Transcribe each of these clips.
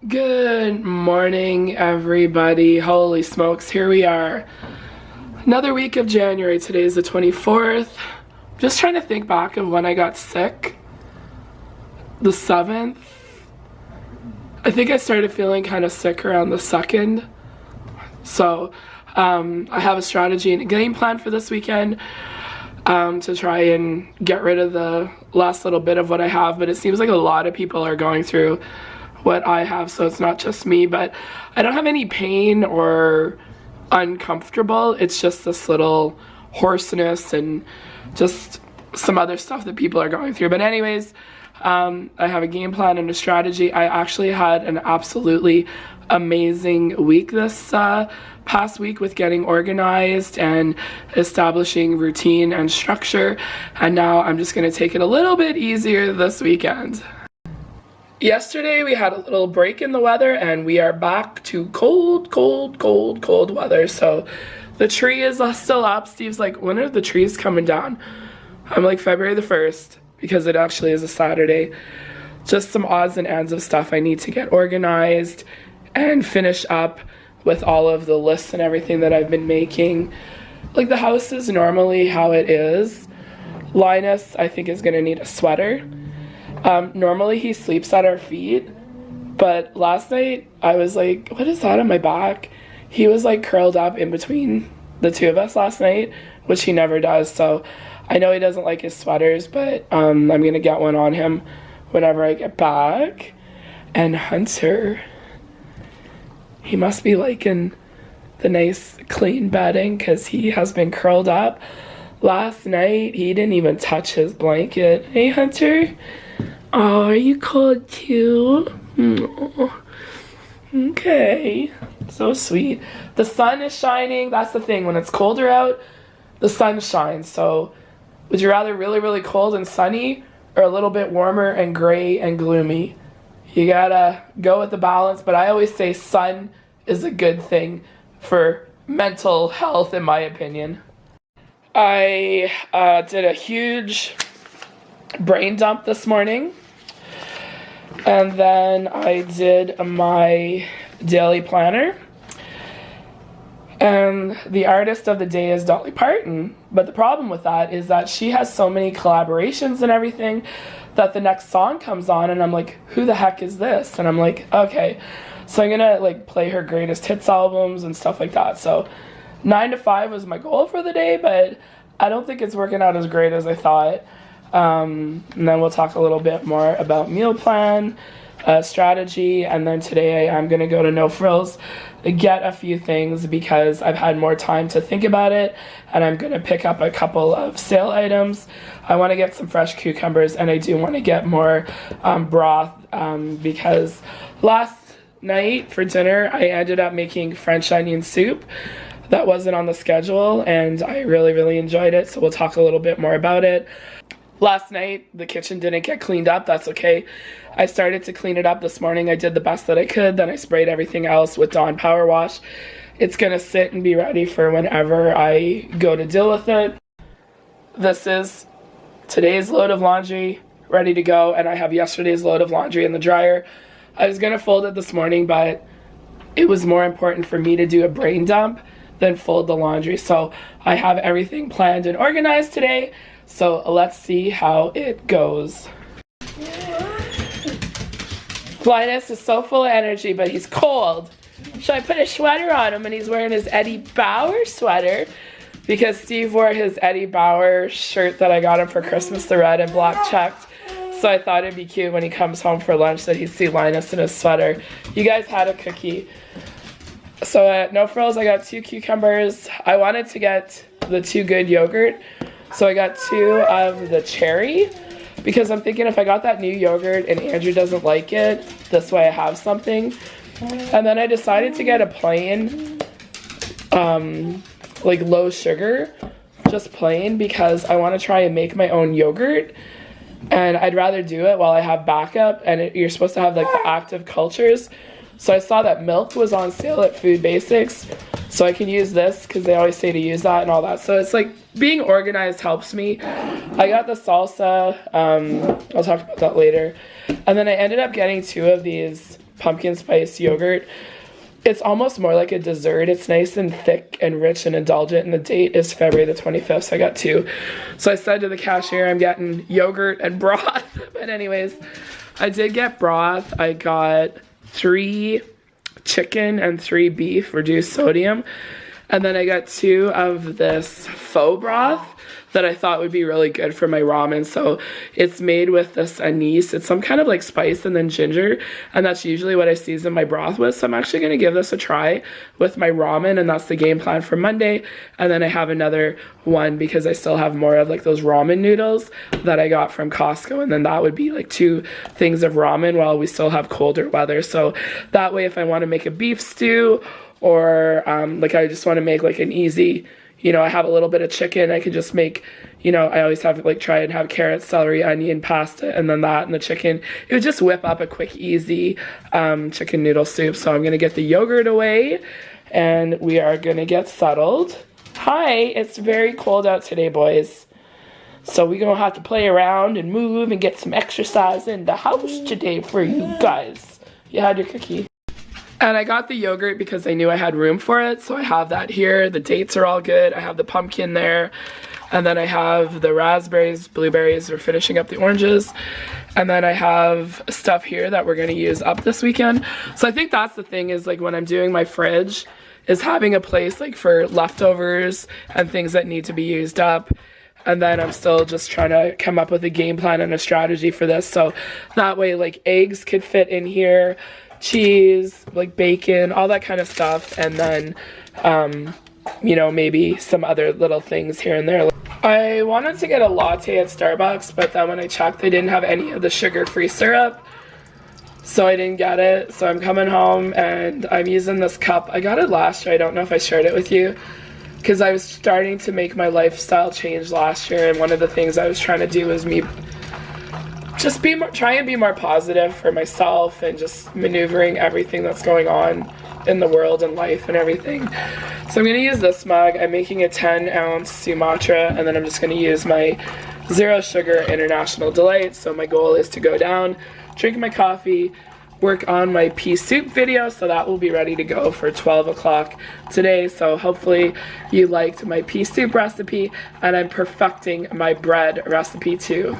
Good morning, everybody. Holy smokes, here we are. Another week of January. Today is the 24th. Just trying to think back of when I got sick. The 7th. I think I started feeling kind of sick around the 2nd. So, I have a strategy and a game plan for this weekend to try and get rid of the last little bit of what I have. But it seems like a lot of people are going through what I have, so it's not just me. But I don't have any pain or uncomfortable. It's just this little hoarseness and just some other stuff that people are going through. But anyways, I have a game plan and a strategy. I actually had an absolutely amazing week this past week with getting organized and establishing routine and structure, and now I'm just going to take it a little bit easier this weekend. Yesterday we had a little break in the weather and we are back to cold weather. So the tree is still up. Steve's like, when are the trees coming down? I'm like, February the 1st, because it actually is a Saturday. Just some odds and ends of stuff I need to get organized and finish up with all of the lists and everything that I've been making. Like, the house is normally how it is. Linus, I think, is gonna need a sweater. Normally he sleeps at our feet, but last night I was like, what is that on my back? He was like curled up in between the two of us last night, which he never does. So I know he doesn't like his sweaters, but I'm gonna get one on him whenever I get back. And Hunter, he must be liking the nice clean bedding because he has been curled up. Last night he didn't even touch his blanket. Hey, Hunter. Oh, are you cold too? Oh, okay, so sweet. The sun is shining. That's the thing. When it's colder out, the sun shines. So would you rather really cold and sunny or a little bit warmer and gray and gloomy? You gotta go with the balance, but I always say sun is a good thing for mental health, in my opinion. I did a huge brain dump this morning, and then I did my daily planner, and the artist of the day is Dolly Parton. But the problem with that is that she has so many collaborations and everything that the next song comes on and I'm like, who the heck is this? And I'm like, okay, so I'm gonna like play her greatest hits albums and stuff like that. So 9 to 5 was my goal for the day, but I don't think it's working out as great as I thought. And then we'll talk a little bit more about meal plan, strategy, and then today I'm going to go to No Frills, get a few things because I've had more time to think about it, and I'm going to pick up a couple of sale items. I want to get some fresh cucumbers, and I do want to get more broth because last night for dinner I ended up making French onion soup. That wasn't on the schedule, and I really enjoyed it, so we'll talk a little bit more about it. Last night, the kitchen didn't get cleaned up. That's okay. I started to clean it up this morning. I did the best that I could. Then I sprayed everything else with Dawn Power Wash. It's going to sit and be ready for whenever I go to deal with it. This is today's load of laundry ready to go, and I have yesterday's load of laundry in the dryer. I was going to fold it this morning, but it was more important for me to do a brain dump than fold the laundry. So I have everything planned and organized today. So let's see how it goes. Linus is so full of energy, but he's cold. Should I put a sweater on him? And he's wearing his Eddie Bauer sweater because Steve wore his Eddie Bauer shirt that I got him for Christmas, the red and black checked. So I thought it'd be cute when he comes home for lunch that he'd see Linus in his sweater. You guys had a cookie. So at No Frills, I got 2 cucumbers. I wanted to get the 2 Good yogurt. So I got 2 of the cherry because I'm thinking if I got that new yogurt and Andrew doesn't like it, this way I have something. And then I decided to get a plain, like low sugar, just plain, because I want to try and make my own yogurt. And I'd rather do it while I have backup, and you're supposed to have like the active cultures. So I saw that milk was on sale at Food Basics, so I can use this because they always say to use that and all that. So it's like being organized helps me. I got the salsa. I'll talk about that later. And then I ended up getting 2 of these pumpkin spice yogurt. It's almost more like a dessert. It's nice and thick and rich and indulgent, and the date is February the 25th, so I got 2. So I said to the cashier, I'm getting yogurt and broth. But anyways, I did get broth. I got 3 chicken and 3 beef, reduced sodium. And then I got 2 of this faux broth that I thought would be really good for my ramen. So it's made with this anise. It's some kind of like spice and then ginger, and that's usually what I season my broth with. So I'm actually going to give this a try with my ramen, and that's the game plan for Monday. And then I have another one because I still have more of like those ramen noodles that I got from Costco, and then that would be like 2 things of ramen while we still have colder weather. So that way, if I want to make a beef stew, or like I just want to make like an easy, you know, I have a little bit of chicken, I could just make, you know, I always have like try and have carrots, celery, onion, pasta, and then that and the chicken. It would just whip up a quick, easy chicken noodle soup. So I'm gonna get the yogurt away and we are gonna get settled. Hi, it's very cold out today, boys. So we're gonna have to play around and move and get some exercise in the house today for you guys. You had your cookie. And I got the yogurt because I knew I had room for it, so I have that here. The dates are all good. I have the pumpkin there, and then I have the raspberries, blueberries. We're finishing up the oranges, and then I have stuff here that we're going to use up this weekend. So I think that's the thing, is like when I'm doing my fridge, is having a place like for leftovers and things that need to be used up. And then I'm still just trying to come up with a game plan and a strategy for this, so that way like eggs could fit in here, cheese, like bacon, all that kind of stuff, and then you know, maybe some other little things here and there. I wanted to get a latte at Starbucks, but then when I checked, they didn't have any of the sugar-free syrup, so I didn't get it. So I'm coming home and I'm using this cup. I got it last year. I don't know if I shared it with you, because I was starting to make my lifestyle change last year, and one of the things I was trying to do was just try and be more positive for myself, and just maneuvering everything that's going on in the world and life and everything. So I'm going to use this mug. I'm making a 10-ounce Sumatra, and then I'm just going to use my 0 sugar International Delight. So my goal is to go down, drink my coffee, work on my pea soup video, so that will be ready to go for 12 o'clock today. So hopefully you liked my pea soup recipe, and I'm perfecting my bread recipe too.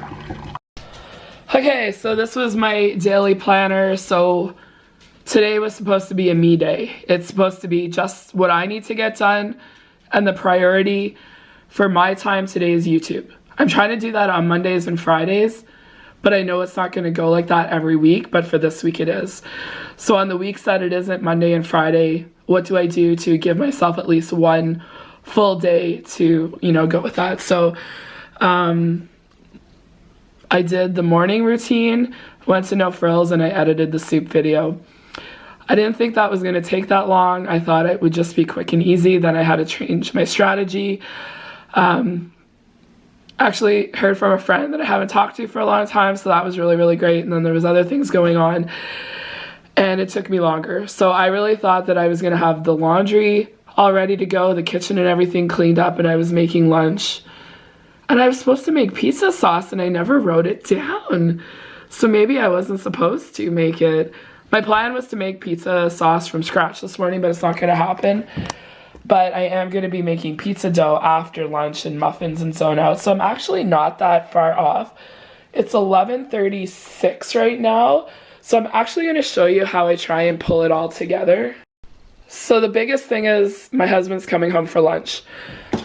Okay, so this was my daily planner. So today was supposed to be a me day. It's supposed to be just what I need to get done, and the priority for my time today is YouTube. I'm trying to do that on Mondays and Fridays, but I know it's not going to go like that every week, but for this week it is. So on the weeks that it isn't Monday and Friday, what do I do to give myself at least one full day to, you know, go with that? So I did the morning routine, went to No Frills, and I edited the soup video. I didn't think that was going to take that long. I thought it would just be quick and easy. Then I had to change my strategy. Actually heard from a friend that I haven't talked to for a long time, so that was really, really great. And then there was other things going on, and it took me longer. So I really thought that I was going to have the laundry all ready to go, the kitchen and everything cleaned up, and I was making lunch. And I was supposed to make pizza sauce, and I never wrote it down. So maybe I wasn't supposed to make it. My plan was to make pizza sauce from scratch this morning, but it's not going to happen. But I am going to be making pizza dough after lunch and muffins and zone out. So I'm actually not that far off. It's 11:36 right now. So I'm actually going to show you how I try and pull it all together. So the biggest thing is my husband's coming home for lunch.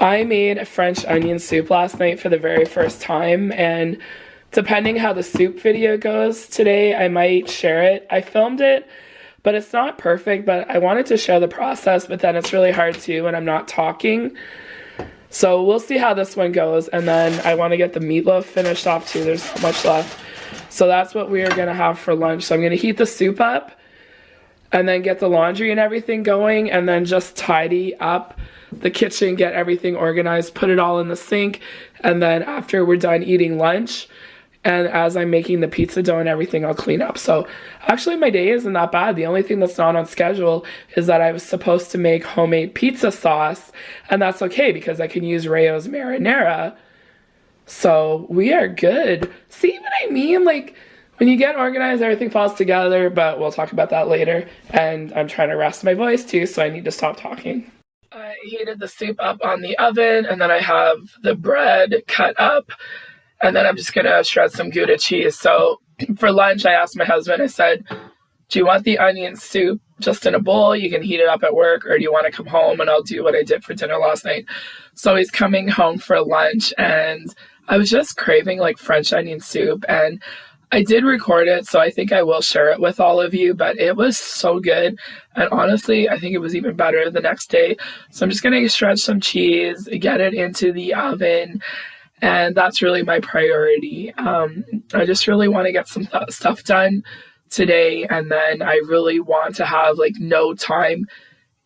I made a French onion soup last night for the very first time, and depending how the soup video goes today, I might share it. I filmed it, but it's not perfect, but I wanted to show the process, but then it's really hard too when I'm not talking. So we'll see how this one goes, and then I want to get the meatloaf finished off too. There's not much left. So that's what we are going to have for lunch. So I'm going to heat the soup up, and then get the laundry and everything going, and then just tidy up the kitchen, get everything organized, put it all in the sink, and then after we're done eating lunch, and as I'm making the pizza dough and everything, I'll clean up. So actually my day isn't that bad. The only thing that's not on schedule is that I was supposed to make homemade pizza sauce, and that's okay because I can use Rayo's marinara. So we are good. See what I mean? Like, when you get organized, everything falls together, but we'll talk about that later. And I'm trying to rest my voice too, so I need to stop talking. I heated the soup up on the oven, and then I have the bread cut up, and then I'm just gonna shred some Gouda cheese. So for lunch, I asked my husband, I said, do you want the onion soup just in a bowl? You can heat it up at work, or do you want to come home and I'll do what I did for dinner last night? So he's coming home for lunch, and I was just craving like French onion soup, and I did record it, so I think I will share it with all of you, but it was so good. And honestly, I think it was even better the next day. So I'm just going to shred some cheese, get it into the oven, and that's really my priority. I just really want to get some stuff done today, and then I really want to have like no time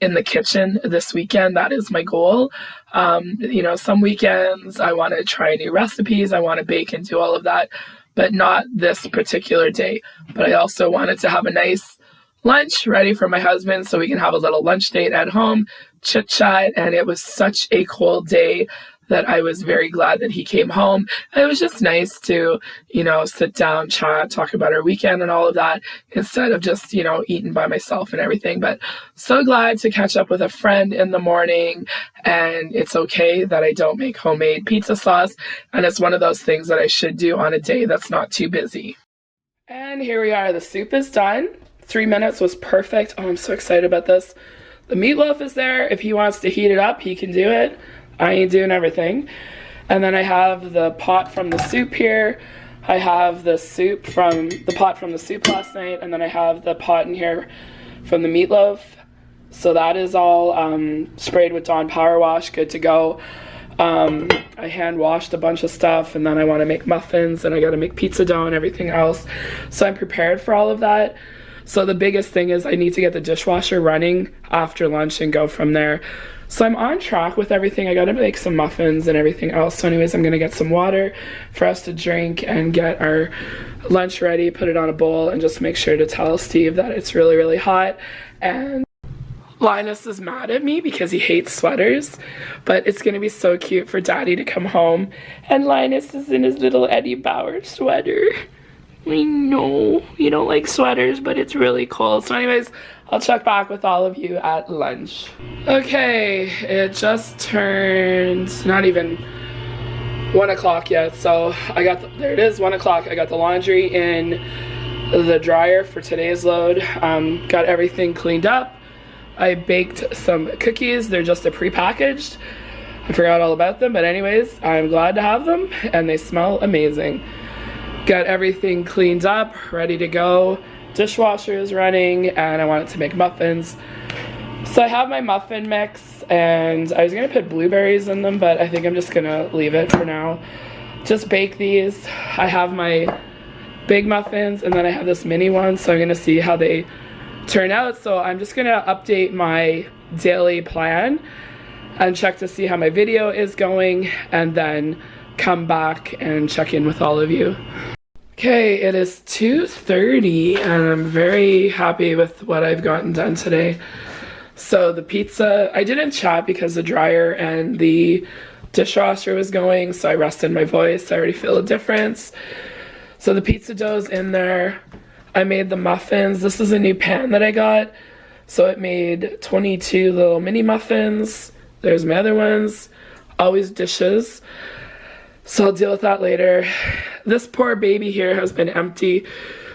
in the kitchen this weekend. That is my goal. You know, some weekends I want to try new recipes, I want to bake and do all of that, but not this particular day. But I also wanted to have a nice lunch ready for my husband so we can have a little lunch date at home, chit chat. And it was such a cold day that I was very glad that he came home. And it was just nice to, you know, sit down, chat, talk about our weekend and all of that, instead of just, you know, eating by myself and everything. But so glad to catch up with a friend in the morning. And it's okay that I don't make homemade pizza sauce. And it's one of those things that I should do on a day that's not too busy. And here we are. The soup is done. 3 minutes was perfect. Oh, I'm so excited about this. The meatloaf is there. If he wants to heat it up, he can do it. I ain't doing everything. And then I have the pot from the soup here. I have the pot from the soup last night, and then I have the pot in here from the meatloaf. So that is all sprayed with Dawn Power Wash, good to go. I hand washed a bunch of stuff, and then I want to make muffins, and I got to make pizza dough and everything else. So I'm prepared for all of that. So the biggest thing is I need to get the dishwasher running after lunch and go from there. So I'm on track with everything. I got to make some muffins and everything else. So anyways, I'm going to get some water for us to drink and get our lunch ready, put it on a bowl, and just make sure to tell Steve that it's really, really hot. And Linus is mad at me because he hates sweaters, but it's going to be so cute for Daddy to come home. And Linus is in his little Eddie Bauer sweater. I know you don't like sweaters, but it's really cold. So anyways, I'll check back with all of you at lunch. Okay, it just turned not even 1 o'clock yet. So there it is, 1 o'clock. I got the laundry in the dryer for today's load. Got everything cleaned up. I baked some cookies. They're just prepackaged. I forgot all about them, but anyways, I'm glad to have them, and they smell amazing. Got everything cleaned up, ready to go. Dishwasher is running, and I wanted to make muffins. So I have my muffin mix, and I was gonna put blueberries in them, but I think I'm just gonna leave it for now. Just bake these. I have my big muffins, and then I have this mini one, so I'm gonna see how they turn out. So I'm just gonna update my daily plan and check to see how my video is going, and then come back and check in with all of you. Okay, it is 2:30, and I'm very happy with what I've gotten done today. So the pizza, I didn't chat because the dryer and the dishwasher was going, so I rested my voice. I already feel a difference. So the pizza dough's in there. I made the muffins. This is a new pan that I got. So it made 22 little mini muffins. There's my other ones. Always dishes. So I'll deal with that later. This poor baby here has been empty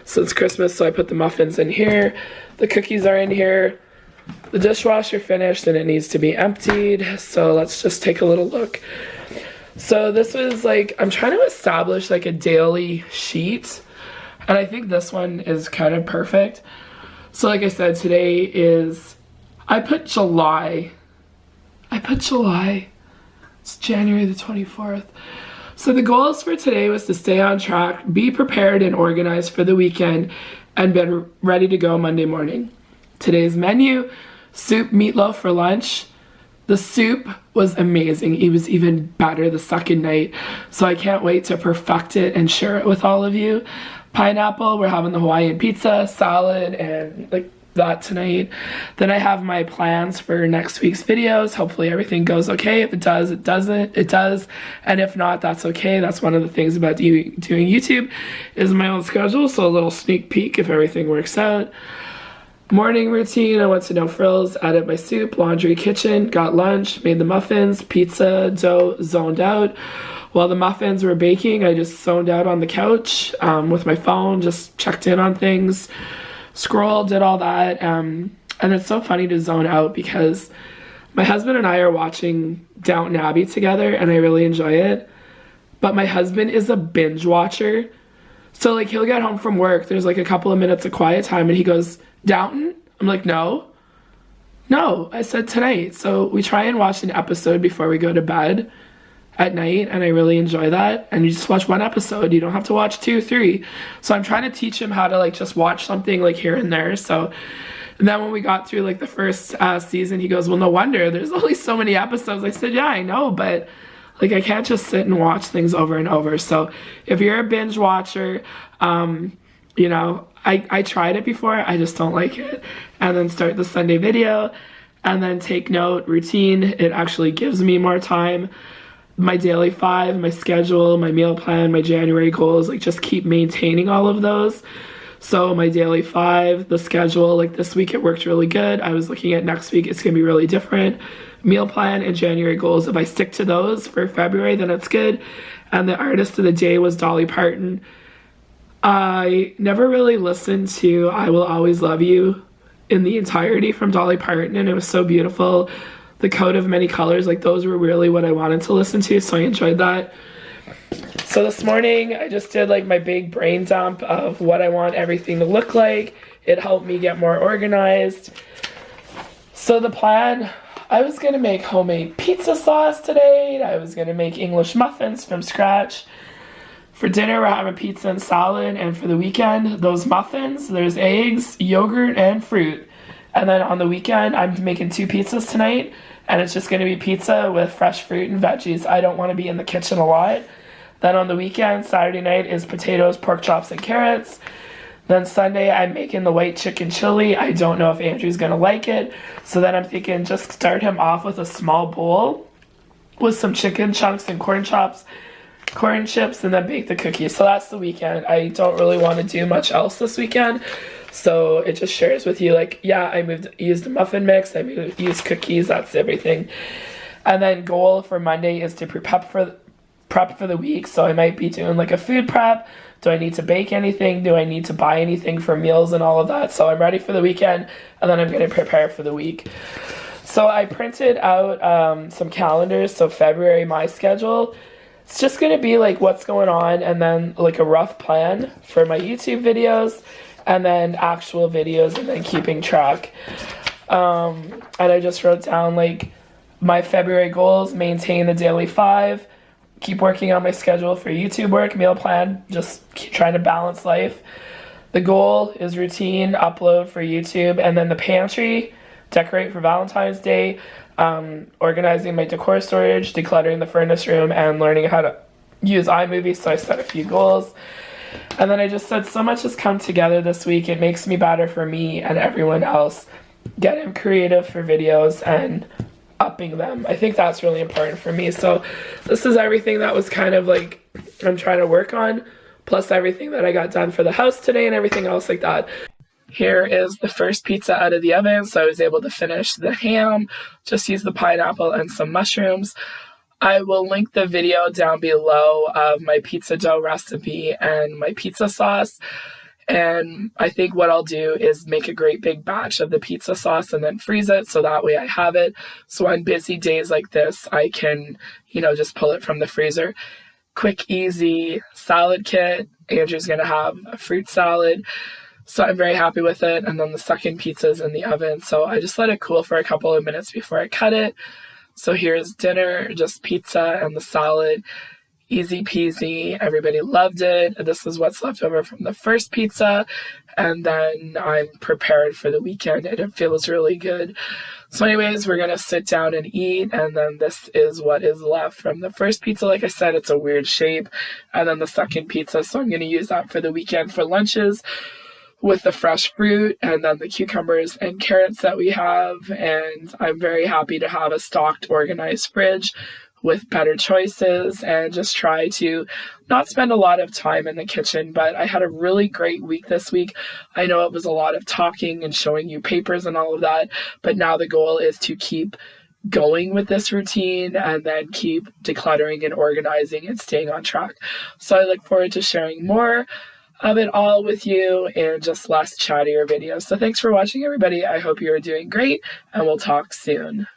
since Christmas, so I put the muffins in here. The cookies are in here. The dishwasher finished and it needs to be emptied. So let's just take a little look. So this was like, I'm trying to establish like a daily sheet, and I think this one is kind of perfect. So like I said, today is, I put July. It's January the 24th. So the goals for today was to stay on track, be prepared and organized for the weekend, and be ready to go Monday morning. Today's menu, soup meatloaf for lunch. The soup was amazing. It was even better the second night. So I can't wait to perfect it and share it with all of you. Pineapple, we're having the Hawaiian pizza, salad, and like that tonight. Then I have my plans for next week's videos. Hopefully everything goes okay. If it does, it doesn't. It does. And if not, that's okay. That's one of the things about doing YouTube is my own schedule. So a little sneak peek if everything works out. Morning routine, I went to No Frills, added my soup, laundry, kitchen, got lunch, made the muffins, pizza, dough, zoned out. While the muffins were baking, I just zoned out on the couch with my phone, just checked in on things, scrolled, did all that. And it's so funny to zone out because my husband and I are watching Downton Abbey together and I really enjoy it. But my husband is a binge watcher. So like he'll get home from work, there's like a couple of minutes of quiet time and he goes, Downton? I'm like, no, I said tonight. So we try and watch an episode before we go to bed at night and I really enjoy that. And you just watch one episode, you don't have to watch 2, 3. So I'm trying to teach him how to like just watch something like here and there. So and then when we got through like the first season, he goes, well, no wonder there's only so many episodes. I said, yeah, I know, but like I can't just sit and watch things over and over. So if you're a binge watcher, you know, I tried it before, I just don't like it. And then start the Sunday video and then take note, routine. It actually gives me more time. My daily 5, my schedule, my meal plan, my January goals, like just keep maintaining all of those. So my daily 5, the schedule, like this week it worked really good. I was looking at next week, it's gonna be really different. Meal plan and January goals, if I stick to those for February, then it's good. And the artist of the day was Dolly Parton. I never really listened to I Will Always Love You in the entirety from Dolly Parton, and it was so beautiful. The Coat of Many Colors, like those were really what I wanted to listen to, so I enjoyed that. So this morning I just did like my big brain dump of what I want everything to look like. It helped me get more organized. So the plan, I was gonna make homemade pizza sauce today. I was gonna make English muffins from scratch. For dinner, we're having pizza and salad, and for the weekend, those muffins, there's eggs, yogurt, and fruit. And then on the weekend, I'm making 2 pizzas tonight, and it's just gonna be pizza with fresh fruit and veggies. I don't wanna be in the kitchen a lot. Then on the weekend, Saturday night is potatoes, pork chops, and carrots. Then Sunday, I'm making the white chicken chili. I don't know if Andrew's gonna like it. So then I'm thinking just start him off with a small bowl with some chicken chunks and corn chops, corn chips, and then bake the cookies. So that's the weekend. I don't really want to do much else this weekend. So it just shares with you like, yeah, I used a muffin mix, I used cookies, that's everything. And then goal for Monday is to prep for the week. So I might be doing like a food prep. Do I need to bake anything? Do I need to buy anything for meals and all of that? So I'm ready for the weekend and then I'm going to prepare for the week. So I printed out some calendars. So February, my schedule. It's just going to be like what's going on and then like a rough plan for my YouTube videos and then actual videos and then keeping track. And I just wrote down like my February goals, maintain the daily 5, keep working on my schedule for YouTube work, meal plan, just keep trying to balance life. The goal is routine, upload for YouTube, and then the pantry, decorate for Valentine's Day, organizing my decor storage, decluttering the furnace room, and learning how to use iMovie, so I set a few goals. And then I just said so much has come together this week. It makes me better for me and everyone else. Getting creative for videos and upping them. I think that's really important for me. So this is everything that was kind of like I'm trying to work on, plus everything that I got done for the house today and everything else like that. Here is the first pizza out of the oven, so I was able to finish the ham, just use the pineapple and some mushrooms. I will link the video down below of my pizza dough recipe and my pizza sauce. And I think what I'll do is make a great big batch of the pizza sauce and then freeze it so that way I have it. So on busy days like this, I can, just pull it from the freezer. Quick, easy salad kit. Andrew's going to have a fruit salad. So I'm very happy with it. And then the second pizza's in the oven. So I just let it cool for a couple of minutes before I cut it. So here's dinner, just pizza and the salad. Easy peasy. Everybody loved it. This is what's left over from the first pizza. And then I'm prepared for the weekend and it feels really good. So anyways, we're going to sit down and eat. And then this is what is left from the first pizza. Like I said, it's a weird shape. And then the second pizza. So I'm going to use that for the weekend for lunches. with the fresh fruit and then the cucumbers and carrots that we have. And I'm very happy to have a stocked, organized fridge with better choices and just try to not spend a lot of time in the kitchen. But I had a really great week this week. I know it was a lot of talking and showing you papers and all of that, but now the goal is to keep going with this routine and then keep decluttering and organizing and staying on track. So I look forward to sharing more of it all with you and just less chattier videos. So thanks for watching, everybody. I hope you are doing great, and we'll talk soon.